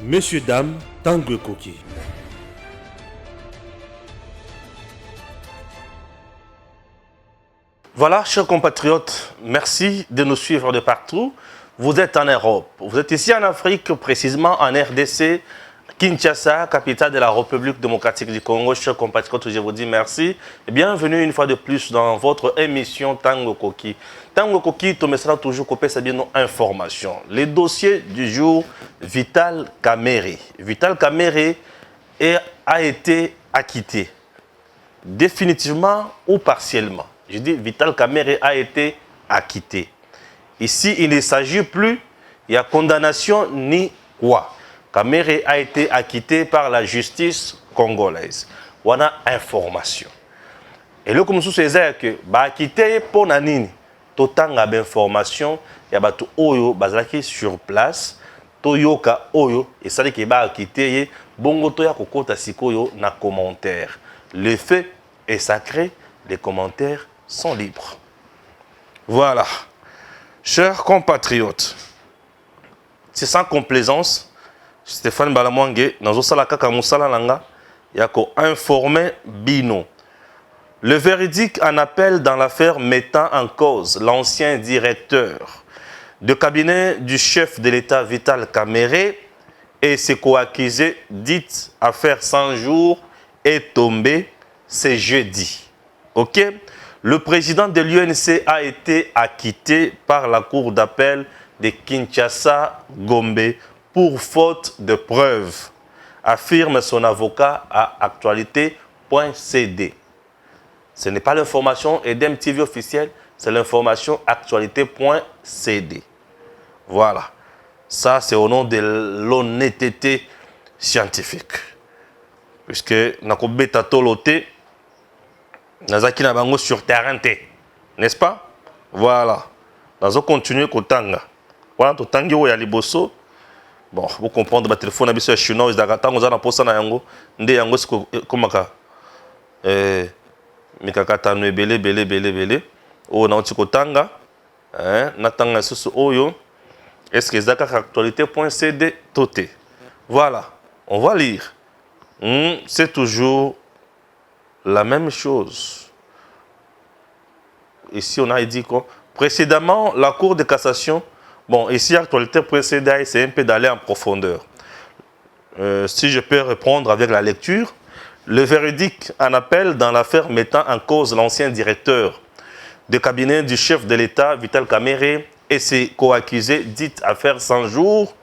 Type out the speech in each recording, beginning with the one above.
Messieurs, dames, Tango Koki. Voilà, chers compatriotes, merci de nous suivre de partout. Vous êtes en Europe, vous êtes ici en Afrique, précisément en RDC, Kinshasa, capitale de la République démocratique du Congo. Chers compatriotes, je vous dis merci et bienvenue une fois de plus dans votre émission Tango Koki. Tango Koki, tu me seras toujours coupé, c'est bien nos informations. Les dossiers du jour, Vital Kamerhe. Vital Kamerhe a été acquitté, définitivement ou partiellement. Je dis Vital Kamerhe a été acquitté. Ici, il ne s'agit plus, il y a condamnation ni quoi. Kamerhe a été acquitté par la justice congolaise. On a information. Et là, comme c'est ça que acquitté pour nanini, totanga d'information, il y a batu oyo bazalaki sur place, toyoka oyo et ça dit que ba acquitté bongo toya kokota sikoyo na commentaire. Le fait est sacré, les commentaires sont libres. Voilà. Chers compatriotes, c'est sans complaisance. Stéphane Balamwange, dans Salaka Kamusala Langa, il y a informé Bino. Le verdict en appel dans l'affaire mettant en cause l'ancien directeur de cabinet du chef de l'État Vital Kamerhe et ses co-accusés, dite affaire 100 jours, est tombé ce jeudi. Ok? Le président de l'UNC a été acquitté par la cour d'appel de Kinshasa Gombe pour faute de preuves, affirme son avocat à actualité.cd. Ce n'est pas l'information EDEM-TV officielle, c'est l'information actualité.cd. Voilà. Ça, c'est au nom de l'honnêteté scientifique. Puisque Nakobeta Tolote, Nazaki Nabango sur terrain, n'est-ce pas? Voilà. Nous allons continuer Kotanga. Voilà, Totangi ou Yaliboso. Bon, vous comprenez, le téléphone est chinois, ils ont posé na yango, ndé yango komaka mikakata no belé o na Kotanga, na tanga susu oyo. Est-ce que zaka actualité.cd toté. Voilà, on va lire. C'est toujours la même chose. Ici, on a dit que précédemment, la Cour de cassation, bon, ici, actualité précédente, c'est un peu d'aller en profondeur. Si je peux répondre avec la lecture, le verdict en appel dans l'affaire mettant en cause l'ancien directeur de cabinet du chef de l'État, Vital Kamerhe, et ses co-accusés, dite affaire 100 jours,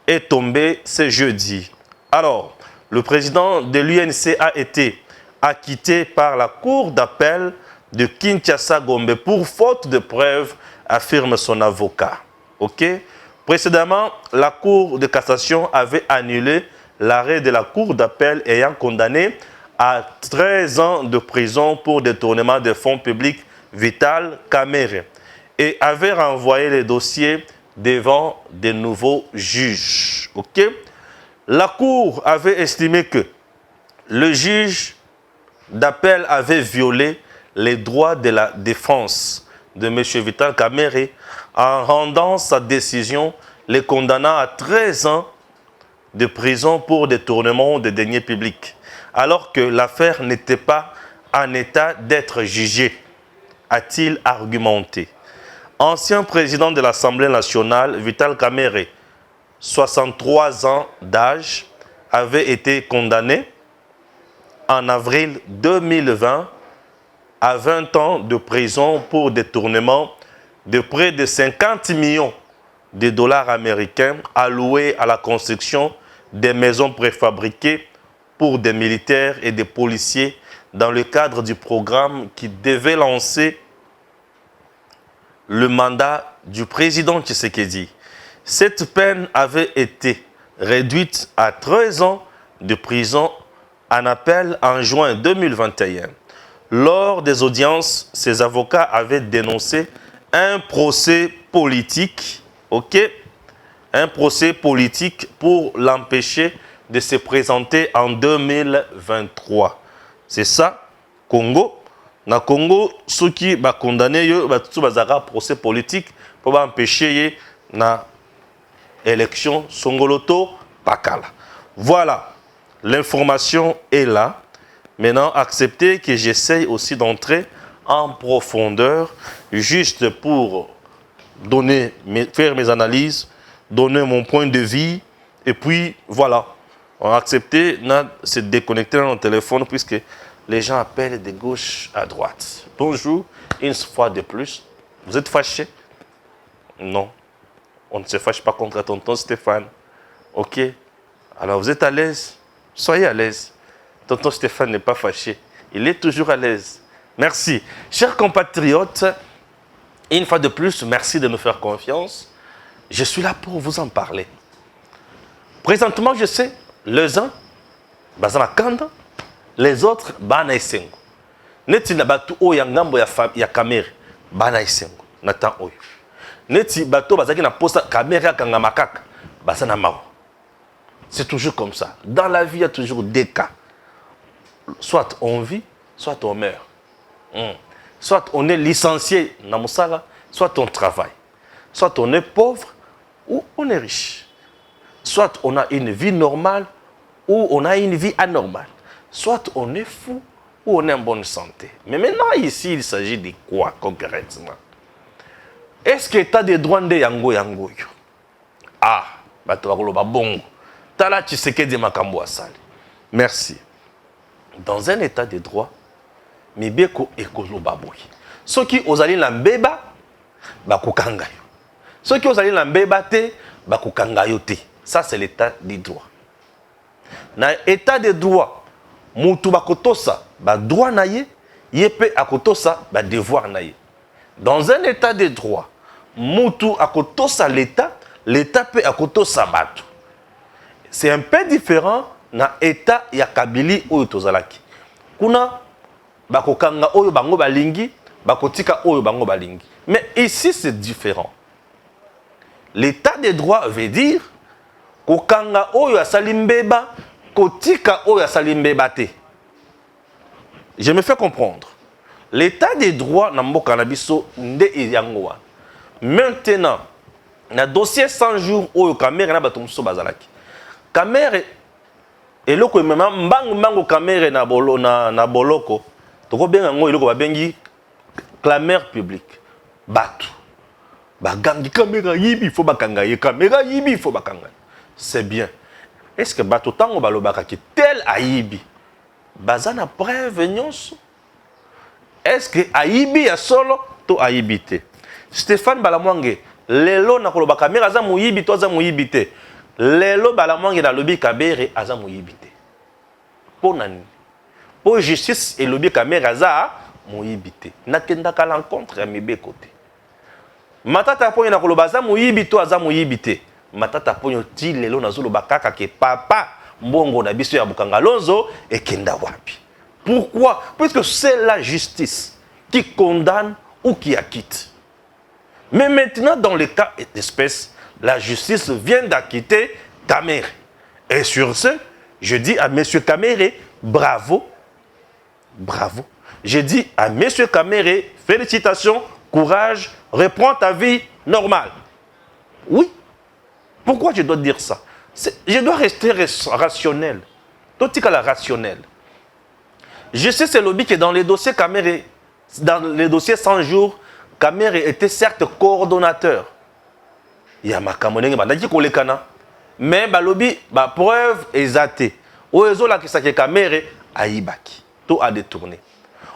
est tombé ce jeudi. Alors, le président de l'UNC a été acquitté par la cour d'appel de Kinshasa Gombe pour faute de preuves, affirme son avocat. Ok? Précédemment, la cour de cassation avait annulé l'arrêt de la cour d'appel ayant condamné à 13 ans de prison pour détournement de fonds publics Vital Kamerhe et avait renvoyé les dossiers devant de nouveaux juges. Ok? La cour avait estimé que le juge d'appel avait violé les droits de la défense de M. Vital Kamerhe en rendant sa décision les condamnant à 13 ans de prison pour détournement de deniers publics, alors que l'affaire n'était pas en état d'être jugée, a-t-il argumenté. Ancien président de l'Assemblée nationale, Vital Kamerhe, 63 ans d'âge, avait été condamné en avril 2020 à 20 ans de prison pour détournement de près de 50 millions de dollars américains alloués à la construction des maisons préfabriquées pour des militaires et des policiers dans le cadre du programme qui devait lancer le mandat du président Tshisekedi. Cette peine avait été réduite à 13 ans de prison en appel en juin 2021. Lors des audiences, ses avocats avaient dénoncé un procès politique, ok? Un procès politique pour l'empêcher de se présenter en 2023. C'est ça, Congo. Na Congo, ceux qui sont condamnés, ils ont un procès politique pour empêcher na élection Songoloto Pakala. Voilà, l'information est là. Maintenant, acceptez que j'essaye aussi d'entrer en profondeur, juste pour faire mes analyses, donner mon point de vue, et puis voilà. On a accepté de se déconnecter dans notre téléphone, puisque les gens appellent de gauche à droite. Bonjour, une fois de plus. Vous êtes fâché? Non, on ne se fâche pas contre tonton Stéphane. Ok, alors vous êtes à l'aise? Soyez à l'aise. Tonton Stéphane n'est pas fâché. Il est toujours à l'aise. Merci. Chers compatriotes, une fois de plus, merci de nous faire confiance. Je suis là pour vous en parler. Présentement, je sais, les uns, bazana kanda, les autres, bana esengo. Neti na batu o ya ngambo ya kamere, bana esengo, natan oyo. Neti bato bazaki na posta kamere kanga makaka, bazana mao. C'est toujours comme ça. Dans la vie, il y a toujours deux cas. Soit on vit, soit on meurt. Soit on est licencié, soit on travaille. Soit on est pauvre ou on est riche. Soit on a une vie normale ou on a une vie anormale. Soit on est fou ou on est en bonne santé. Mais maintenant, ici, il s'agit de quoi concrètement? Est-ce que tu as des droits de yango yango? Ah, bongo. Tala Tshisekedi makambo asali. Merci. Dans un état de droit, mibeko ekolo baboy. Ceux qui osali na mbeba, bakukanga yo. Ceux qui osali na mbeba te, bakukanga yo te. Ça c'est l'état de droit. Na état de droit, mutu bakotosa, ba droit na ye, yepe akotosa, ba devoir na ye. Dans un état de droit, mutu akotosa l'état, l'état peut akotosa batu. C'est un peu différent na état ya Kabili oyo tozalaki. Kuna bakokanga oyo bango balingi, bakotika oyo bango balingi. Mais ici c'est différent. L'état de droit veut dire kokanga oyo asali mbeba, kotika oyo asali mbeba te. Je me fais comprendre. L'état de droit na mboka na biso nde yango wa. Maintenant, na dossier 100 jours oyo kamere na bato muso bazalaki. Kamere eloko mema mbango kamere na boloko toko benga ngo eloko babengi clameur publique batu bagangi kamera yibi faut bakanga ye kamera yibi faut bakanga. C'est bien. Est-ce que batu tango balobaka ki tel ayibi bazana preuve nyonso? Est-ce que ayibi ya solo to ayibi te? Stéphane Balamwange lelo na koloba kamera za muyibi to za muyibi te. Lelo Balamwange na lobi kabere aza moyibite. Pour nani? Pour justice et lobi kamera aza moyibite. Nakenda ka l'encontre ya mibe côté. Matata ponyo na koloba aza moyibito aza moyibite. Matata ponyo ti lelo na zolo bakaka ke papa mbongo na biso ya bukanga lonzo et kenda wapi. Pourquoi? Puisque c'est la justice qui condamne ou qui acquitte. Mais maintenant dans le cas d'espèce, la justice vient d'acquitter Kamere. Et sur ce, je dis à M. Kamere, bravo, bravo. Je dis à M. Kamere, félicitations, courage, reprends ta vie normale. Oui. Pourquoi je dois dire ça? Je dois rester rationnel. Tout est rationnel. Je sais c'est lobby que dans les dossiers Kamere, dans les dossiers 100 jours, Kamere était certes coordonnateur. Il y a ma camonenge bandaki kolekana mais balobi ba preuve exacte oezo la kisake Kamere aibaki tout a détourné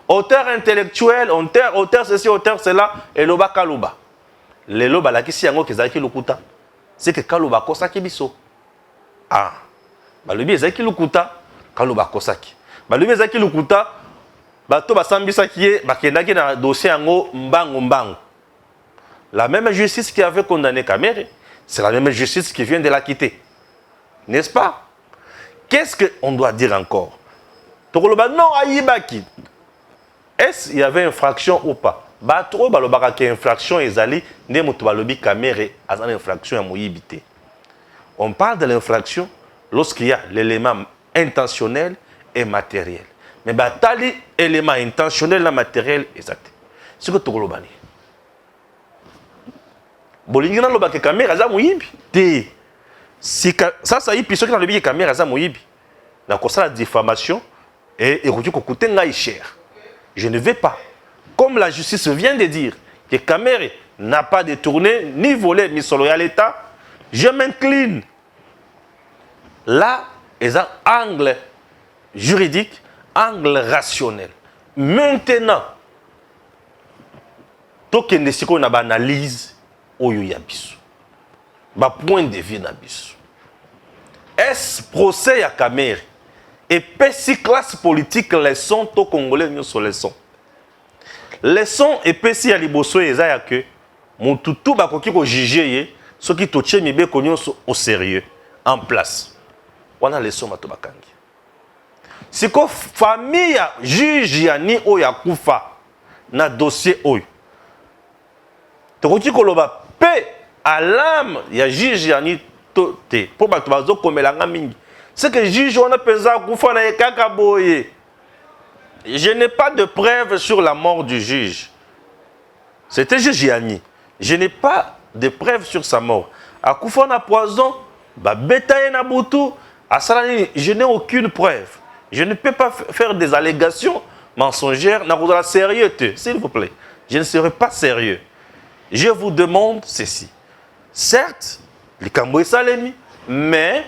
auteur intellectuel auteur ceci auteur cela et loba kaluba le loba la kisi yango kezaki lukuta c'est que kaluba kosaki biso ah balobi ezaki lukuta kaluba kosaki balobi ezaki lukuta bato basambisaki ye bakendaki na dossier yango mbango. La même justice qui avait condamné Kamere, c'est la même justice qui vient de la quitter. N'est-ce pas? Qu'est-ce qu'on doit dire encore? Non, aïbaki. Est-ce qu'il y avait infraction ou pas? Batro balobaka ki infraction ezali ne mutu balobi Kamere azana infraction ya moyibité. On parle de l'infraction lorsqu'il y a l'élément intentionnel et matériel. Mais batali élément intentionnel et matériel exact. C'est que tolobani. Bolingi na loba ke Kamere aza moyibi te. Si ça y est, ceux qui ont le caméra, ça moyibi. D'accord, ça la diffamation et tu coûte cher. Je ne vais pas. Comme la justice vient de dire que Kamere n'a pas détourné ni volé ni solo à l'État, je m'incline. Là, il y a un angle juridique, angle rationnel. Maintenant, tout ce qui est une analyse, il y a un point de vue. Est-ce procès à Kamere et si classe politique leçon to congolais nous sur leçon leçon et si à liboso ezaya que mututu bakoki ko juger ce qui to tche mibe konyo au sérieux en place wana leçon mato bakangi siko famille ya juge ya ni oya kufa na dossier oyo tokoki koloba pe alarme ya juge ya ni to te po bato bazo komelanga mingi. C'est que le juge, on a pesé à Koufana et Kakaboye. Je n'ai pas de preuves sur la mort du juge. C'était juge Yanni. Je n'ai pas de preuves sur sa mort. À Koufana poison, Betaye Nabutu, à Salani, je n'ai aucune preuve. Je ne peux pas faire des allégations mensongères. N'a sérieux, s'il vous plaît. Je ne serai pas sérieux. Je vous demande ceci. Certes, les Camboués Salemi, mais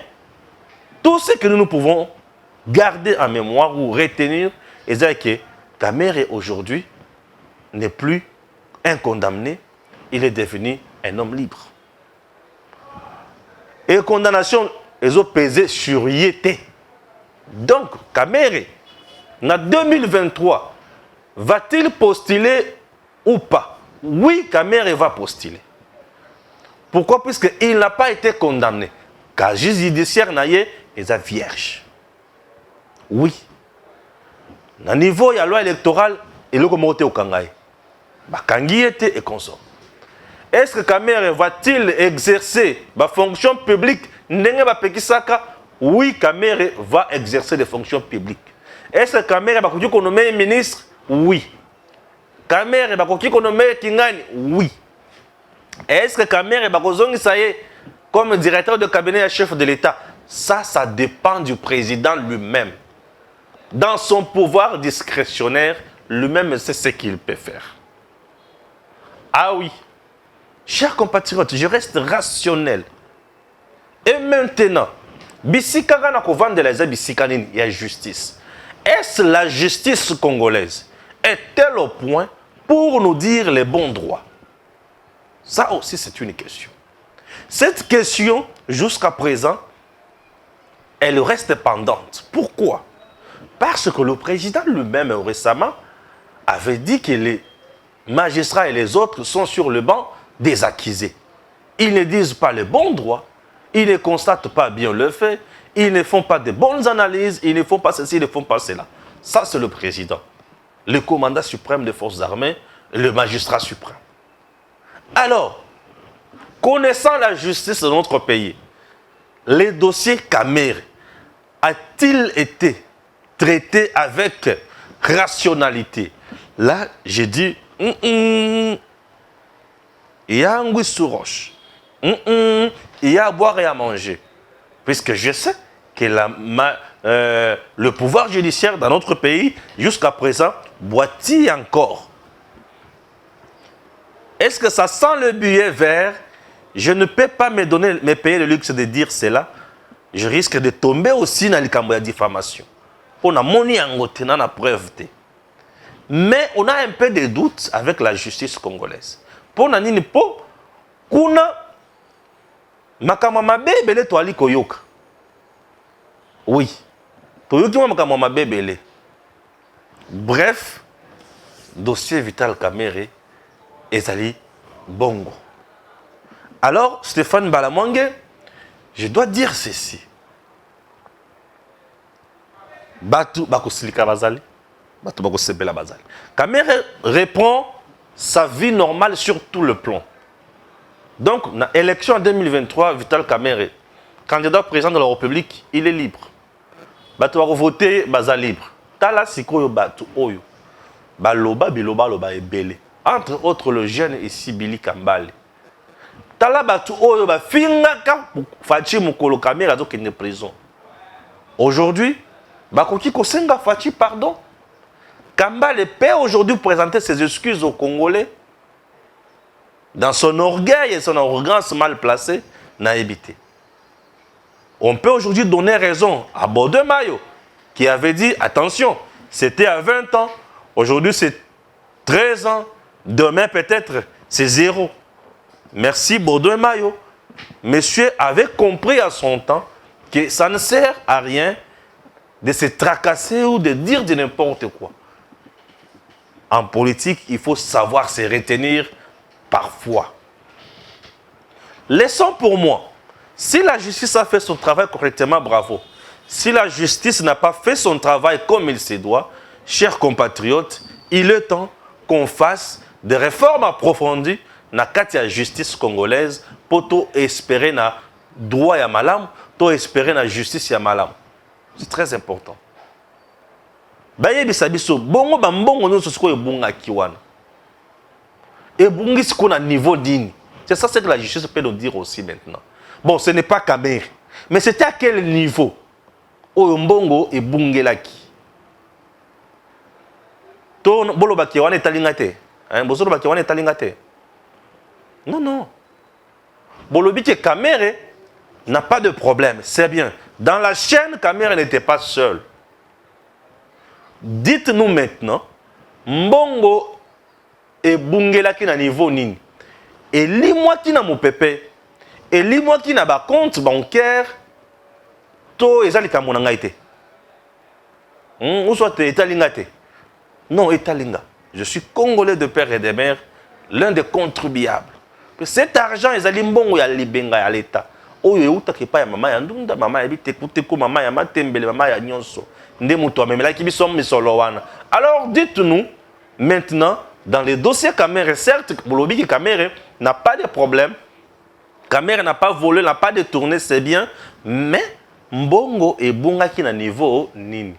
tout ce que nous pouvons garder en mémoire ou retenir, c'est que Kamere aujourd'hui n'est plus un condamné, il est devenu un homme libre. Et la condamnation, ils ont pesé sur Yété. Donc, Kamere, en 2023, va-t-il postuler ou pas? Oui, Kamere va postuler. Pourquoi? Puisqu'il n'a pas été condamné. Car le juge judiciaire est vierge. Oui. Au niveau de la loi électorale, il est monté au Kangaï. Bakangi était et consort. Est-ce que Kamere va-t-il exercer la fonction publique? Oui, Kamere va exercer des fonctions publiques. Est-ce que Kamere va nommer ministre? Oui. Kamere va nommer Kingani? Oui. Est-ce que Kamere va comme directeur de cabinet et chef de l'État? Ça dépend du président lui-même. Dans son pouvoir discrétionnaire, lui-même sait ce qu'il peut faire. Ah oui. Chers compatriotes, je reste rationnel. Et maintenant, Bissikaka na kovande les Bissikanine, il y a justice. Est-ce la justice congolaise est-elle au point pour nous dire les bons droits? Ça aussi, c'est une question. Cette question, jusqu'à présent, elle reste pendante. Pourquoi? Parce que le président lui-même récemment avait dit que les magistrats et les autres sont sur le banc des accusés. Ils ne disent pas les bons droits, ils ne constatent pas bien le fait, ils ne font pas de bonnes analyses, ils ne font pas ceci, ils ne font pas cela. Ça, c'est le président, le commandant suprême des forces armées, le magistrat suprême. Alors, connaissant la justice de notre pays, les dossiers Kamere a-t-il été traité avec rationalité? Là, j'ai dit, il y a un goût sous roche, il y a à boire et à manger. Puisque je sais que le pouvoir judiciaire dans notre pays, jusqu'à présent, boitille encore. Est-ce que ça sent le billet vert? Je ne peux pas me payer le luxe de dire cela. Je risque de tomber aussi dans le diffamation. On a moni angoté dans la preuve. Mais on a un peu de doutes avec la justice congolaise. Pour nani po kuna makamama bebele to ali koyoka. Oui. Toyoki makamama bebele. Bref, dossier Vital Kamere ezali bongo. Alors, Stéphane Balamwange, je dois dire ceci. Batu bakosilika bazali, batu bakosebela bazali. Kamere reprend sa vie normale sur tout le plan. Donc, dans l'élection en 2023, Vital Kamere, candidat président de la République, il est libre. Batu bako voter baza libre. Tala sikoyo batu oyo. Baloba biloba loba ebele. Entre autres le jeune ici Billy Kambale. tala batu oyo ba fingaka Fachi mukolo kamera zo kende prison. Aujourd'hui, bakoki kosenga Fachi pardon. Kamba le père aujourd'hui présenter ses excuses aux Congolais dans son orgueil et son arrogance mal placée n'a évité. On peut aujourd'hui donner raison à Baudouin Mayo qui avait dit attention, c'était à 20 ans, aujourd'hui c'est 13 ans, demain peut-être c'est 0. Merci Baudouin Mayo. Monsieur avait compris à son temps que ça ne sert à rien de se tracasser ou de dire de n'importe quoi. En politique, il faut savoir se retenir parfois. Laissons pour moi, si la justice a fait son travail correctement, bravo. Si la justice n'a pas fait son travail comme il se doit, chers compatriotes, il est temps qu'on fasse des réformes approfondies dans la justice congolaise pour espérer na droit ya malam, pour espérer na justice ya malam. C'est très important. Bayebisa biso bongo bambongo nyonso siko ebungaki wana. Ebungi siko na niveau dini. C'est ça ce que la justice peut nous dire aussi maintenant. Bon, ce n'est pas Kamer, mais c'était à quel niveau oyo mbongo ebungelaki. To bolo baki wana etalinga te. Hein, bozolo baki wana etalinga te. Non non. Bolobi que Kamer n'a pas de problème, c'est bien. Dans la chaîne, Kamer n'était pas seul. Dites-nous maintenant, mbongo et bungelaki na niveau nini. Et lis-moi qui na mon pépé. Et lis-moi qui na ba compte bancaire. To ezali kamonanga ite. Ou soit etalinga te. Non, etalinga. Je suis congolais de père et de mère, l'un des contribuables. Cet argent ezali mbongo ya libenga ya l'État. Oyo euta ke pa ya mama ya ndunda, mama ya bitekute ko mama ya matembele, mama ya nyonso. Alors dites-nous maintenant, dans les dossiers Kamer, certes, Bolobi Kamer n'a pas de problème, Kamer n'a pas volé, n'a pas détourné, c'est bien, mais Mbongo et Bunga qui n'a niveau nini.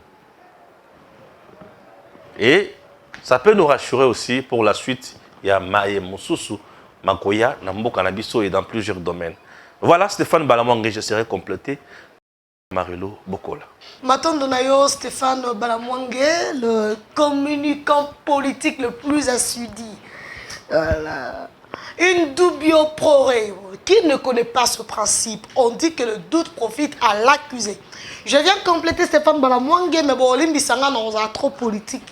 Et ça peut nous rassurer aussi pour la suite. Il y a Maye Moussousou, Makoya, Nambo Kanabiso et dans plusieurs domaines. Voilà, Stéphane Balamwangé, je serai complété. Marilo Bokola. Maintenant, Donayo Stéphane Balamwangé, le communicant politique le plus assidu. Voilà. Une dubio pro reo. Qui ne connaît pas ce principe? On dit que le doute profite à l'accusé. Je viens compléter Stéphane Balamwangé, mais bon, Olimbi Sanga nous a trop politique.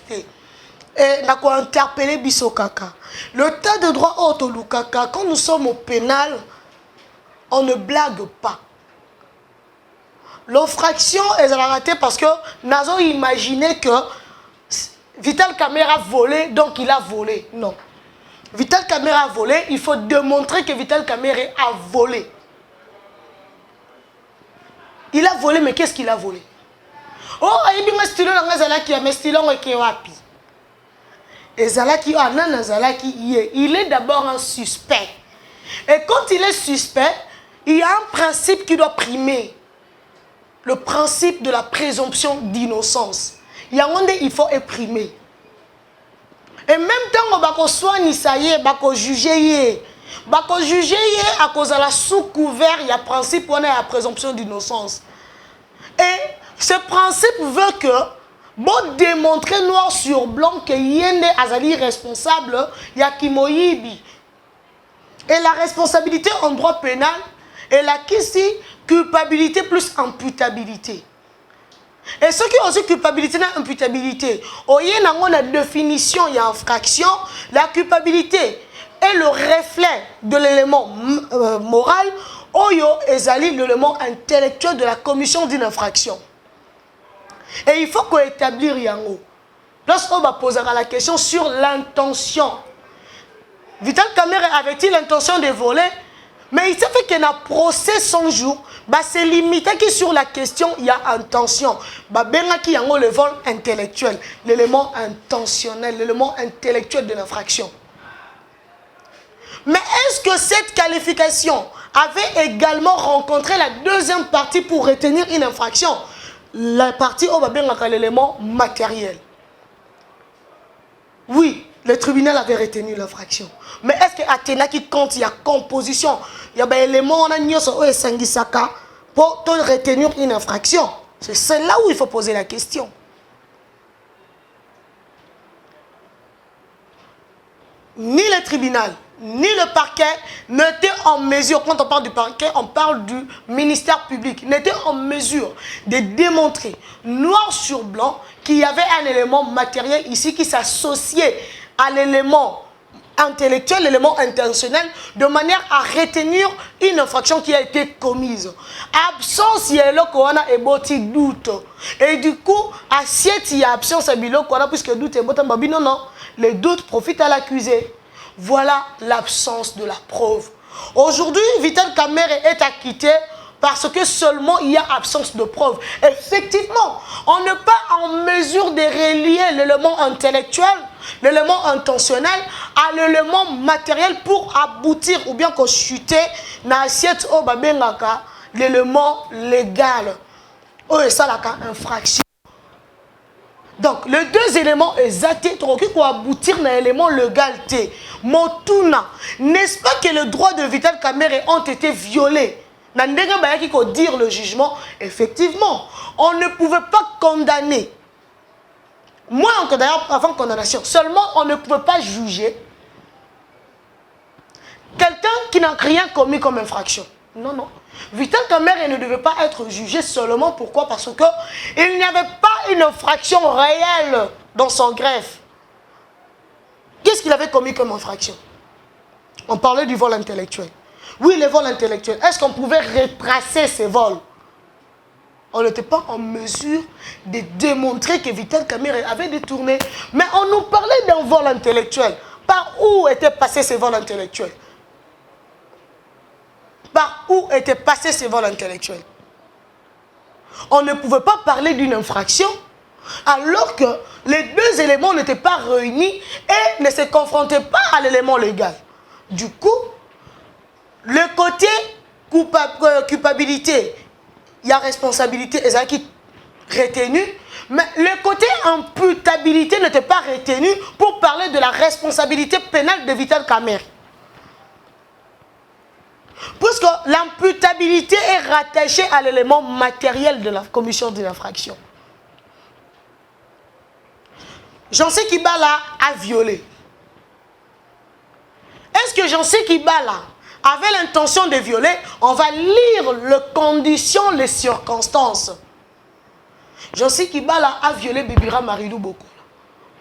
Et n'a quoi interpellé Bissokaka. Le tas de droit haute au Lukaka, quand nous sommes au pénal, on ne blague pas. L'infraction est ratée parce que nous avons imaginé que Vital Kamerhe a volé, donc il a volé. Non. Vital Kamerhe a volé, il faut démontrer que Vital Kamerhe a volé. Il a volé, mais qu'est-ce qu'il a volé? Oh, il est d'abord un suspect. Et quand il est suspect, il y a un principe qui doit primer. Le principe de la présomption d'innocence. Il faut exprimer. Et même temps, on va soigner ça y est, on va juger. On va juger à cause de la sous-couvert, il y a principe on a la présomption d'innocence. Et ce principe veut que, bon démontrer noir sur blanc que Yende Azali responsable, il y a Kimoyibi. Et la responsabilité en droit pénal est la ici culpabilité plus imputabilité. Et ce qui est aussi culpabilité et imputabilité, il y a une définition, il y a une fraction. La culpabilité est le reflet de l'élément moral, Oyo ezali l'élément intellectuel de la commission d'une infraction. Et il faut qu'on établisse yango. Lorsqu'on va poser la question sur l'intention. Vital Kamerhe avait-il l'intention de voler? Mais il s'est fait qu'il y a un procès 100 jours, c'est limité que sur la question, il y a intention. Il y a le vol intellectuel, l'élément intentionnel, l'élément intellectuel de l'infraction. Mais est-ce que cette qualification avait également rencontré la deuxième partie pour retenir une infraction? La partie où on va bien l'élément matériel. Oui, Le tribunal avait retenu l'infraction. Mais est-ce que Athéna qui compte, il y a composition, il y a des éléments pour retenir une infraction? C'est là où il faut poser la question. Ni le tribunal, ni le parquet n'étaient en mesure, quand on parle du parquet, on parle du ministère public, n'étaient en mesure de démontrer noir sur blanc qu'il y avait un élément matériel ici qui s'associait à l'élément intellectuel, l'élément intentionnel, de manière à retenir une infraction qui a été commise. Absence, il y a le corona et boti doute. Et du coup, assiette, il y a absence à bilo corona, puisque doute et botan babi, non. Les doutes profitent à l'accusé. Voilà l'absence de la preuve. Aujourd'hui, Vital Kamerhe est acquitté parce que seulement il y a absence de preuve. Effectivement, on n'est pas en mesure de relier l'élément intellectuel, l'élément intentionnel à l'élément matériel pour aboutir ou bien qu'on chuter dans l'assiette au babengaka l'élément légal. Oh, et ça, la infraction. Donc, les deux éléments exacts pour aboutir à l'élément légal. Motuna, n'est-ce pas que les droits de Vital Kamerhe ont été violés? Dire le jugement, effectivement, on ne pouvait pas condamner. Moi, d'ailleurs, avant condamnation, seulement on ne pouvait pas juger quelqu'un qui n'a rien commis comme infraction. Non, non. Vital Kamerhe ne devait pas être jugé seulement. Pourquoi? Parce qu'il n'y avait pas une infraction réelle dans son greffe. Qu'est-ce qu'il avait commis comme infraction? On parlait du vol intellectuel. Oui, les vols intellectuels. Est-ce qu'on pouvait retracer ces vols? On n'était pas en mesure de démontrer que Vital Kamerhe avait détourné. Mais on nous parlait d'un vol intellectuel. Par où étaient passés ces vols intellectuels? Par où étaient passés ces vols intellectuels? On ne pouvait pas parler d'une infraction alors que les deux éléments n'étaient pas réunis et ne se confrontaient pas à l'élément légal. Du coup, le côté culpabilité, il y a responsabilité, et ça qui retenu, mais le côté imputabilité n'était pas retenu pour parler de la responsabilité pénale de Vital Kamerhe. Puisque l'imputabilité est rattachée à l'élément matériel de la commission de l'infraction. Jancy Kibala a violé. Est-ce que Jancy Kibala avait l'intention de violer? On va lire les conditions, les circonstances. Jancy Kibala a violé Bébira Marilou Bokola.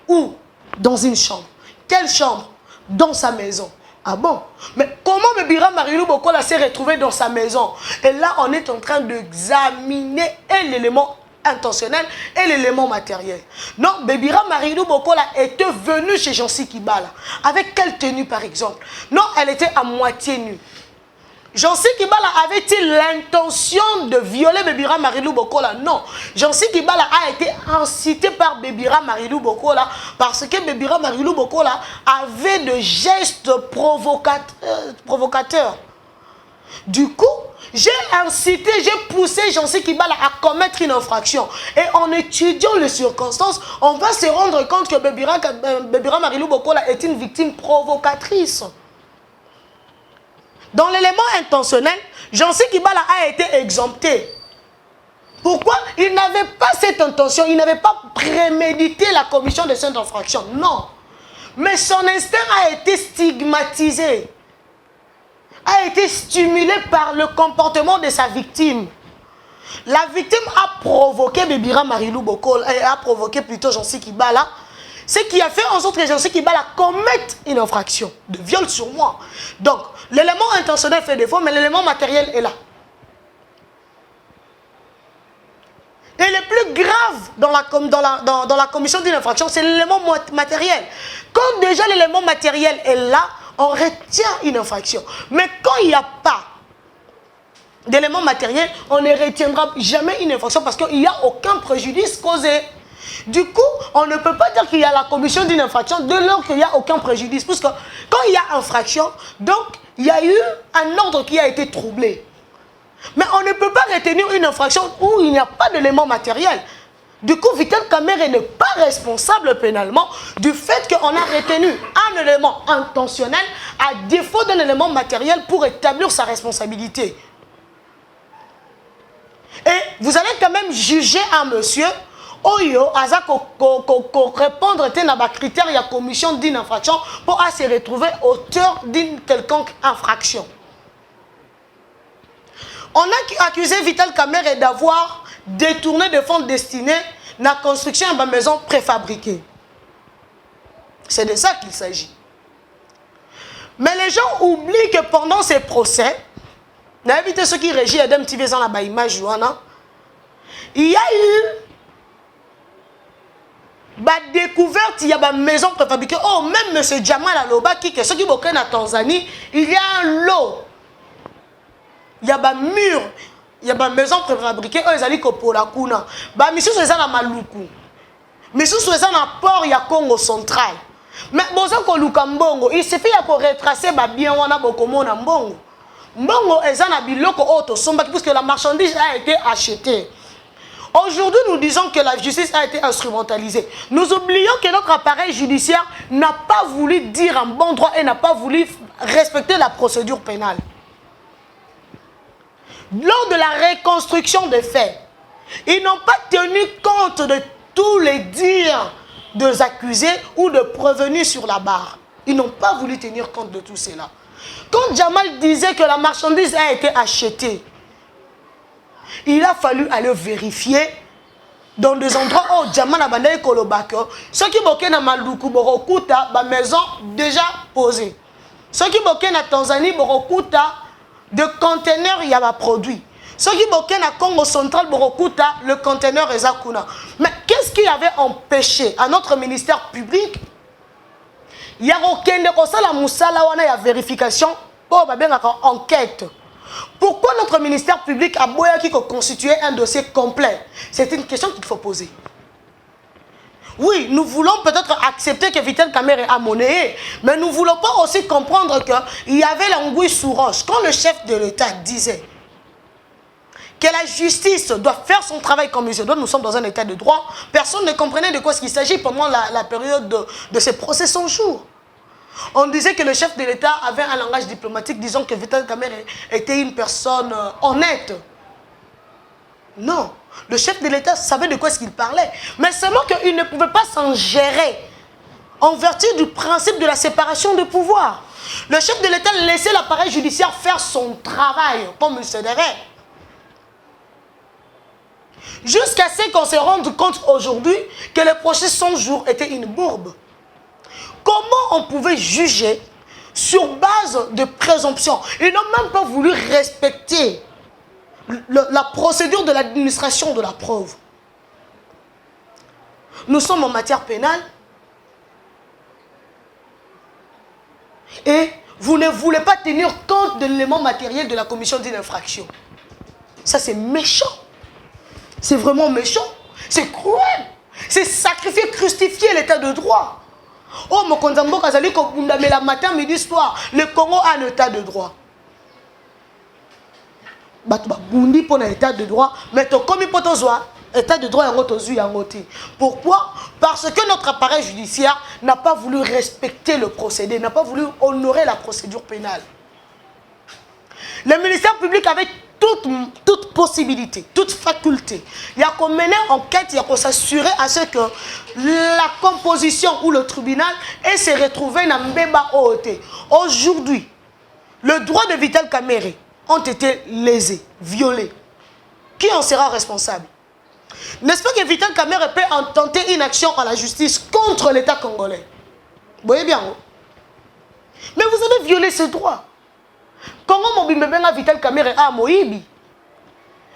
Où? Dans une chambre. Quelle chambre? Dans sa maison. Ah bon? Mais comment Bébira Marilou Bokola s'est retrouvé dans sa maison? Et là, on est en train d'examiner l'élément intentionnel et l'élément matériel. Non, Bébira Marilou Bokola était venue chez Jancy Kibala. Avec quelle tenue, par exemple? Non, elle était à moitié nue. Jancy Kibala avait-il l'intention de violer Bébira Marilou Bokola? Non. Jancy Kibala a été incité par Bébira Marilou Bokola parce que Bébira Marilou Bokola avait de gestes provocateurs. Du coup, j'ai incité, j'ai poussé Jancy Kibala à commettre une infraction. Et en étudiant les circonstances, on va se rendre compte que Bébira Marilou Bokola est une victime provocatrice. Dans l'élément intentionnel, Jancy Kibala a été exempté. Pourquoi? Il n'avait pas cette intention, il n'avait pas prémédité la commission de cette infraction. Non. Mais son instinct a été stigmatisé, a été stimulé par le comportement de sa victime. La victime a provoqué Bébira Marilou Bokola, a provoqué plutôt Jancy Kibala, ce qui a fait en sorte que Jancy Kibala commette une infraction de viol sur moi. Donc, l'élément intentionnel fait défaut, mais l'élément matériel est là. Et le plus grave dans la commission d'une infraction, c'est l'élément matériel. Quand déjà l'élément matériel est là, on retient une infraction. Mais quand il n'y a pas d'élément matériel, on ne retiendra jamais une infraction parce qu'il n'y a aucun préjudice causé. Du coup, on ne peut pas dire qu'il y a la commission d'une infraction dès lors qu'il n'y a aucun préjudice. Parce que quand il y a infraction, donc il y a eu un ordre qui a été troublé. Mais on ne peut pas retenir une infraction où il n'y a pas d'élément matériel. Du coup, Vital Kamerhe n'est pas responsable pénalement du fait qu'on a retenu un élément intentionnel à défaut d'un élément matériel pour établir sa responsabilité. Et vous allez quand même juger un monsieur Oyo aza répondre à un critère de la commission d'une infraction pour se retrouver auteur d'une quelconque infraction. On a accusé Vital Kamerhe d'avoir détourné des fonds destinés à la construction d'une maison préfabriquée. C'est de ça qu'il s'agit. Mais les gens oublient que pendant ces procès, n'invitez ceux qui régissent Adam TV dans la image, il y a eu la découverte, il y a une maison préfabriquée. Oh, même M. Jamal Aloba, qui est ceux qui sont en Tanzanie, il y a un lot. Il y a un mur, il y a une maison préfabriquée. Oh, ils allaient pour la Kuna. Bah, monsieur, c'est ça la Maluku. Monsieur, c'est ça la port, il y a Congo central. Mais bon, ça qu'on loue Mbongo, il suffit de retracer bien, on a beaucoup de Mbongo. Mbongo est un biloko auto somba puisque la marchandise a été achetée. Aujourd'hui, nous disons que la justice a été instrumentalisée. Nous oublions que notre appareil judiciaire n'a pas voulu dire un bon droit et n'a pas voulu respecter la procédure pénale. Lors de la reconstruction des faits, ils n'ont pas tenu compte de tous les dires des accusés ou de prévenus sur la barre. Ils n'ont pas voulu tenir compte de tout cela. Quand Jamal disait que la marchandise a été achetée, il a fallu aller vérifier dans des endroits où Jamal a bandé Kolobako. Ceux qui boquent na Maluku, Borokuta, la maison déjà posée. Ceux qui boquent na Tanzanie, Borokuta, de conteneurs, il y a un produit. Ceux qui boquent na Congo central, Borokuta, le conteneur est Zakuna. Mais qu'est-ce qui avait empêché à notre ministère public? Il y a aucun de la vérification pour enquête. Pourquoi notre ministère public a constitué un dossier complet? C'est une question qu'il faut poser. Oui, nous voulons peut-être accepter que Vital Kamerhe a monnayé, mais nous ne voulons pas aussi comprendre qu'il y avait l'anguille sous roche. Quand le chef de l'État disait que la justice doit faire son travail comme il se doit, nous sommes dans un état de droit, personne ne comprenait de quoi il s'agit pendant la période de ces procès sans jour. On disait que le chef de l'État avait un langage diplomatique disant que Vital Kamerhe était une personne honnête. Non, le chef de l'État savait de quoi il parlait. Mais seulement qu'il ne pouvait pas s'en gérer en vertu du principe de la séparation des pouvoirs. Le chef de l'État laissait l'appareil judiciaire faire son travail comme il se devait. Jusqu'à ce qu'on se rende compte aujourd'hui que le procès 100 jours était une bourbe. Comment on pouvait juger sur base de présomption? Ils n'ont même pas voulu respecter la procédure de l'administration de la preuve. Nous sommes en matière pénale et vous ne voulez pas tenir compte de l'élément matériel de la commission d'une infraction. Ça, c'est méchant. C'est vraiment méchant. C'est cruel. C'est sacrifier, crucifier l'état de droit. Oh, mon Konzambo Kazali, la matin, midi, soir, le Congo a un état de droit. Bundi pour un état de droit, mais comme il peut état de droit est pourquoi? Parce que notre appareil judiciaire n'a pas voulu respecter le procédé, n'a pas voulu honorer la procédure pénale. Le ministère public avait toute possibilité, toute faculté. Il y a qu'on mener enquête, il y a qu'on s'assurer à ce que la composition ou le tribunal ait se retrouvé dans Mbeba OOT. Aujourd'hui, le droit de Vital Kamerhe ont été lésés, violés. Qui en sera responsable? N'est-ce pas que Vital Kamerhe peut tenter une action à la justice contre l'État congolais? Vous voyez bien, hein? Mais vous avez violé ce droit. Comment mon Vital Kamerhe a moïbi?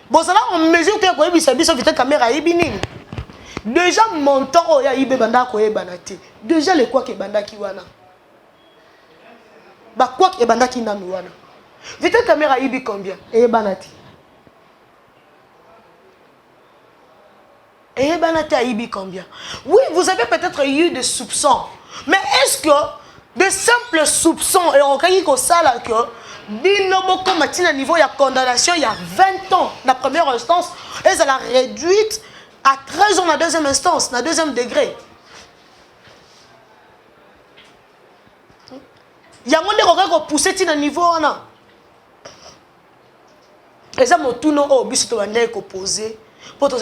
Bon, ça là, on mesure que Koyebi Sabiso Vital Kamerhe a ibinini. Déjà, mon temps, oh, ya ibe banda koye banati. Déjà, le quoi que banda kiwana. Bah, quoi que banda ki namiwana. Vital Kamerhe a ibi combien? Et banati. Et banati a ibi combien? Oui, vous avez peut-être eu des soupçons. Mais est-ce que de simples soupçons, et on dit que ça là, que Binoboko Matina niveau il y a condamnation il y a 20 ans, la première instance, elle a réduite À 13 ans, la deuxième instance, la deuxième degré. Il y a un monde qui a poussé à niveau. Et ça, je suis posé pour que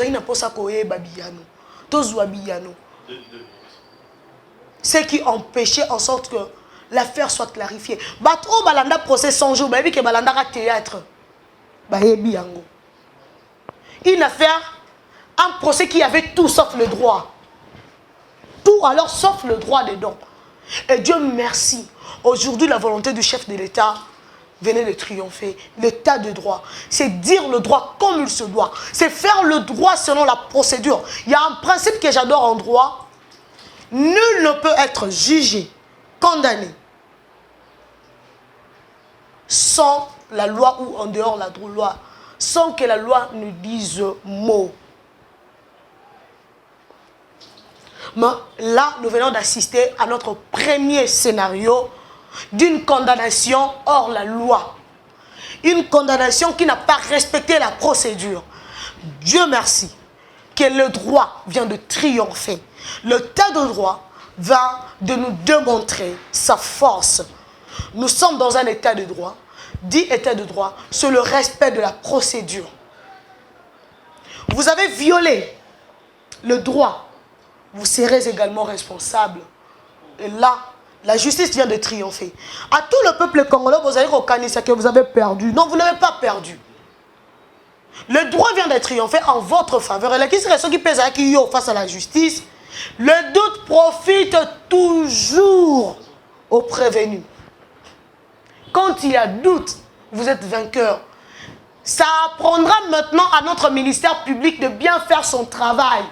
ce qui empêchait en sorte que l'affaire soit clarifiée. Batro balanda procès 100 jours, que balanda théâtre. Une affaire, un procès qui avait tout sauf le droit. Tout alors sauf le droit dedans. Et Dieu merci. Aujourd'hui, la volonté du chef de l'État venait de triompher. L'état de droit, c'est dire le droit comme il se doit. C'est faire le droit selon la procédure. Il y a un principe que j'adore en droit. Nul ne peut être jugé, condamné, sans la loi ou en dehors de la loi, sans que la loi ne dise mot. Mais là, nous venons d'assister à notre premier scénario d'une condamnation hors la loi. Une condamnation qui n'a pas respecté la procédure. Dieu merci que le droit vient de triompher. L'état de droit va de nous démontrer sa force. Nous sommes dans un état de droit. Dit état de droit, c'est le respect de la procédure. Vous avez violé le droit. Vous serez également responsable. Et là, la justice vient de triompher. À tout le peuple congolais, vous allez reconnaître que vous avez perdu. Non, vous n'avez pas perdu. Le droit vient de triompher en votre faveur. Et la question qui pèse face à la justice, le doute profite toujours aux prévenus. Quand il y a doute, vous êtes vainqueur. Ça apprendra maintenant à notre ministère public de bien faire son travail.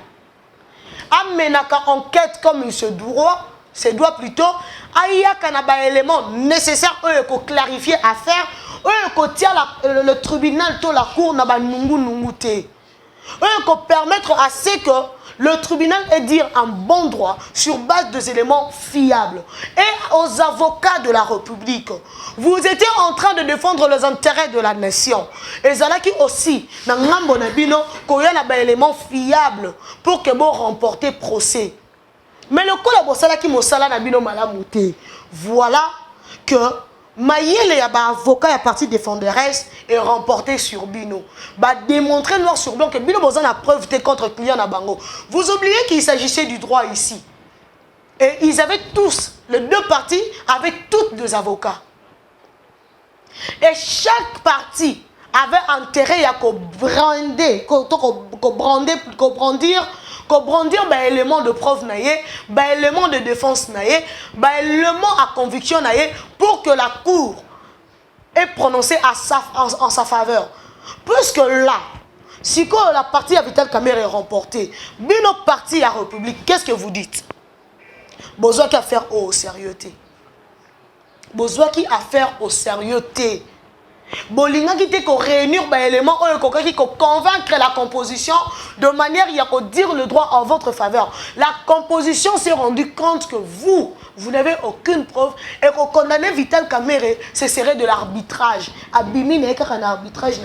Amenaka enquête comme il se doit plutôt. Aïa kanaba élément nécessaire pour clarifier affaire. Pour le tribunal to la cour n'a pas nungu pour permettre à ce que le tribunal ait dire un bon droit sur base des éléments fiables. Et aux avocats de la République, vous étiez en train de défendre les intérêts de la nation. Et Zalaki aussi, dans ngambo nabino, qu'il y a des éléments fiables pour que vous remportez procès. Mais le coup de Salaki Mosala nabino malamouté. Voilà que Maïele y a un avocat à partir défenderesse et remporté sur Bino. Démontrer noir sur blanc que Bino besoin la preuve contre client à Bango. Vous oubliez qu'il s'agissait du droit ici. Et ils avaient tous, les deux parties, avec toutes deux avocats. Et chaque partie avait intérêt à brandir élément de preuve élément de défense élément à conviction pour que la cour ait prononcé en sa faveur. Puisque là, si la partie à Vital Kamerhe est remportée, Bino parti à République, qu'est-ce que vous dites? Besoin qu'à faire au sérieux. Besoin qui à faire au sérieux. Bolinga qui te réunir des éléments qui convaincre la composition de manière à dire le droit en votre faveur. La composition s'est rendue compte que vous n'avez aucune preuve et que condamner Vital Kamerhe, ce serait de l'arbitrage. Abimi n'est qu'un arbitrage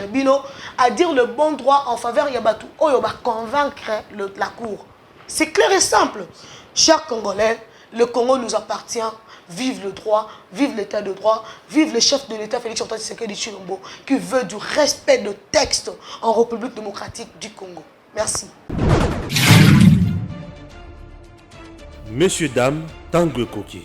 à dire le bon droit en faveur Yabatou convaincre la cour. C'est clair et simple. Chers Congolais, le Congo nous appartient. Vive le droit, vive l'état de droit, vive le chef de l'État Félix Antoine Tshisekedi Tshilombo qui veut du respect de texte en République démocratique du Congo. Merci. Messieurs, dames, Tanguy Koki.